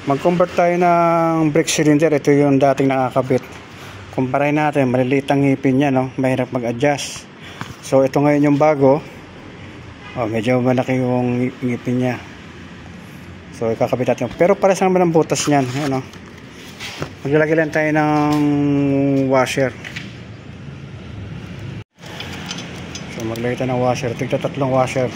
Mag-convert tayo ng brake cylinder. Ito yung dating nakakabit. Kumparahin natin, maliliit ang ngipin niya, no? Mahirap mag-adjust. So ito ngayon yung bago. Medyo malaki yung ngipin niya. So ikakabit natin. Pero pares naman ang butas niyan, ano? Maglalagay lang tayo ng washer. So maglagay tayo ng washer. Tigta 3 washer.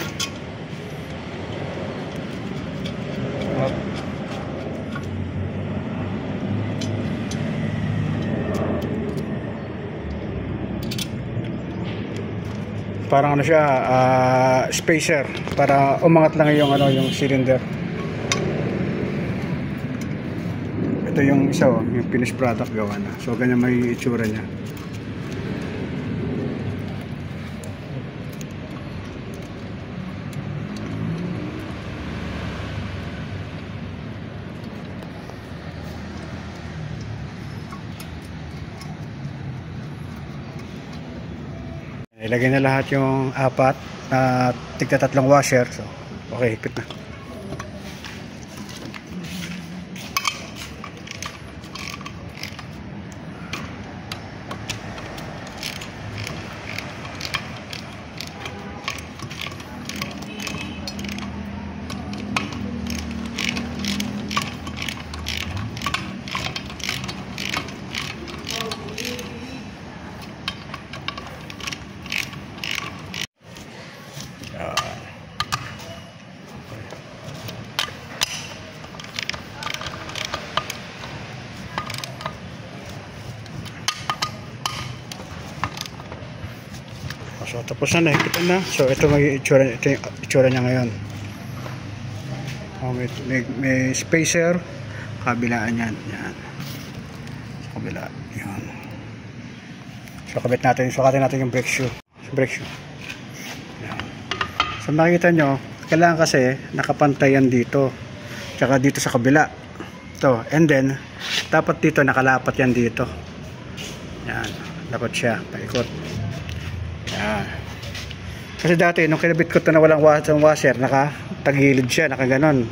Parang ano siya, spacer para umangat lang yung yung cylinder. Ito yung isa, yung finished product gawa na. So ganyan may itsura niya. Ilagay na lahat yung 4 na tigta 3 washer. So, okay, higpit na. So tapos na, nahipitan na. So ito yung itsura niya ngayon. May spacer, kabilaan yan. Yan. Sa kabila. Yan. So kabit natin, sukatin natin yung brake shoe. Yan. So makikita nyo, kailangan kasi nakapantay yan dito. Tsaka dito sa kabila. Ito. And then, dapat dito nakalapat yan dito. Yan. Dapat siya. Paikot. Yan. Kasi dati nung kinabit ko ito na walang washer, nakatagilid siya, nakaganon.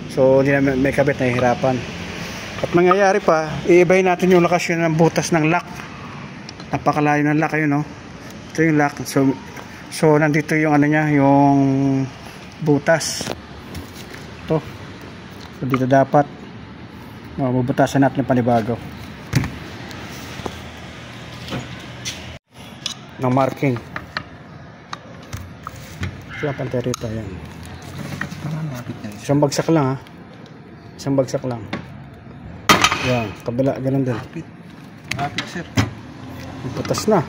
So hindi na may kabit, nahihirapan. At mangyayari pa, iibahin natin yung lokasyon ng butas ng lock. Napakalayo ng lock, ayun, no? Ito yung lock. So nandito yung niya, yung butas. Ito. So dito dapat bubutasan natin yung panibago ng marking. Sila pantay rito, yan. Isang bagsak lang, ha. Isang bagsak lang. Yan, kabila, ganun din. Malapit, sir. Butas na.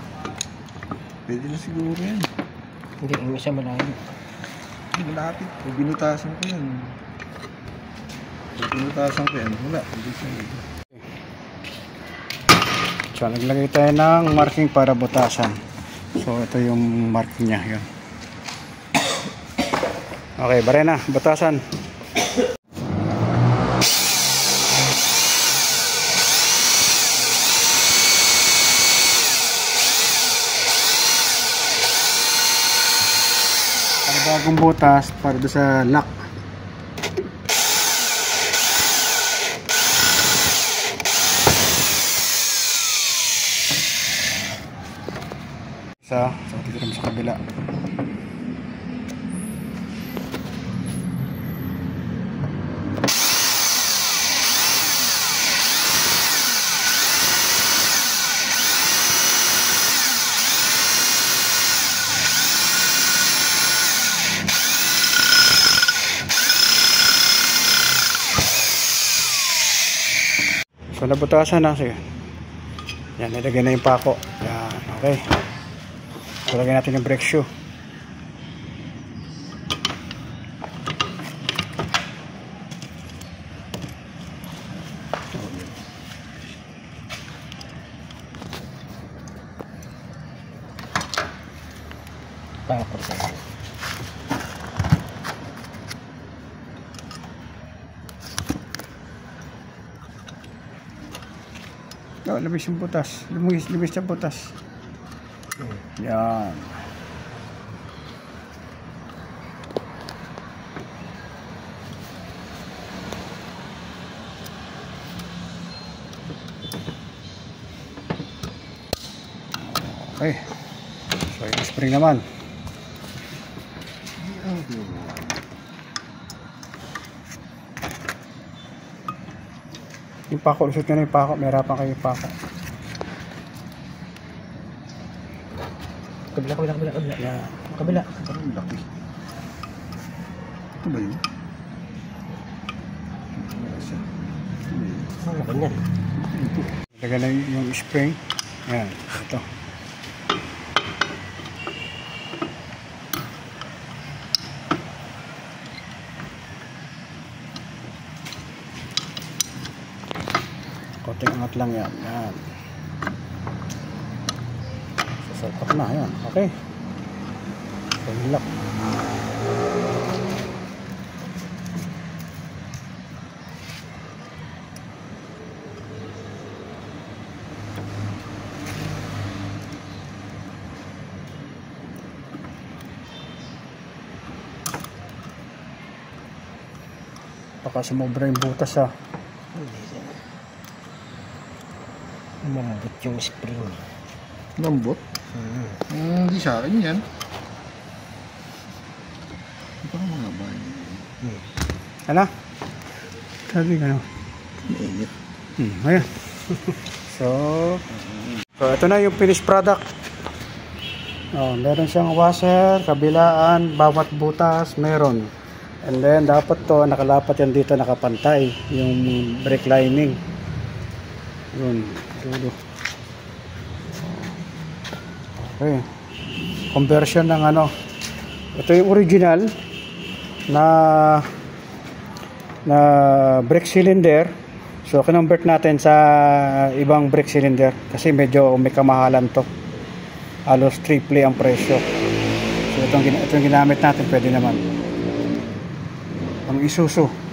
Pwede na siguro yan. Hindi, yung isa malayo. Malapit. Pag binutasan ko yan. Wala. Hindi siya. So, naglagay tayo ng marking para butasan. So, ito yung marking niya. Yun. Okay, bare na. Butasan. Bagong butas para doon sa lock. So dito naman sa kabila. So nabutasan na. Sige. Yan, nilagay na yung pako. Yan, okay. So lagyan natin yung brake shoe. Pako. Labis yung butas. Labis yung butas. Yan. Okay. So yung spring naman. Yung pako, lusot nyo na yung pako. Mahirapan kayo yung pako. Kabila. Yan. Kabila. Parang laki. Ito ba yun? Wala siya. Ito ba yun? Ano ba yan? Lagyan na yung spring. Yan. Ito. Konting angat lang yan. Yan. Sasalpak na. Yan. Okay. So, lock. Baka sumobra yung butas ah. Umambot yung spring. Lambot? Hindi sa akin yan. Ito ang mga bahay. Ano? Sabi ka no? Mainit. Ayan. So ito na yung finished product. Meron siyang washer, kabilaan, bawat butas meron. And then dapat to nakalapat yan dito, nakapantay yung brake lining. Yun, dulo. Okay. Conversion ng ano. Ito yung original na brake cylinder. So kinonvert natin sa ibang brake cylinder kasi medyo may kamahalan to. Halos triple ang presyo. So itong ginamit natin, pwede naman. Ang Isuzu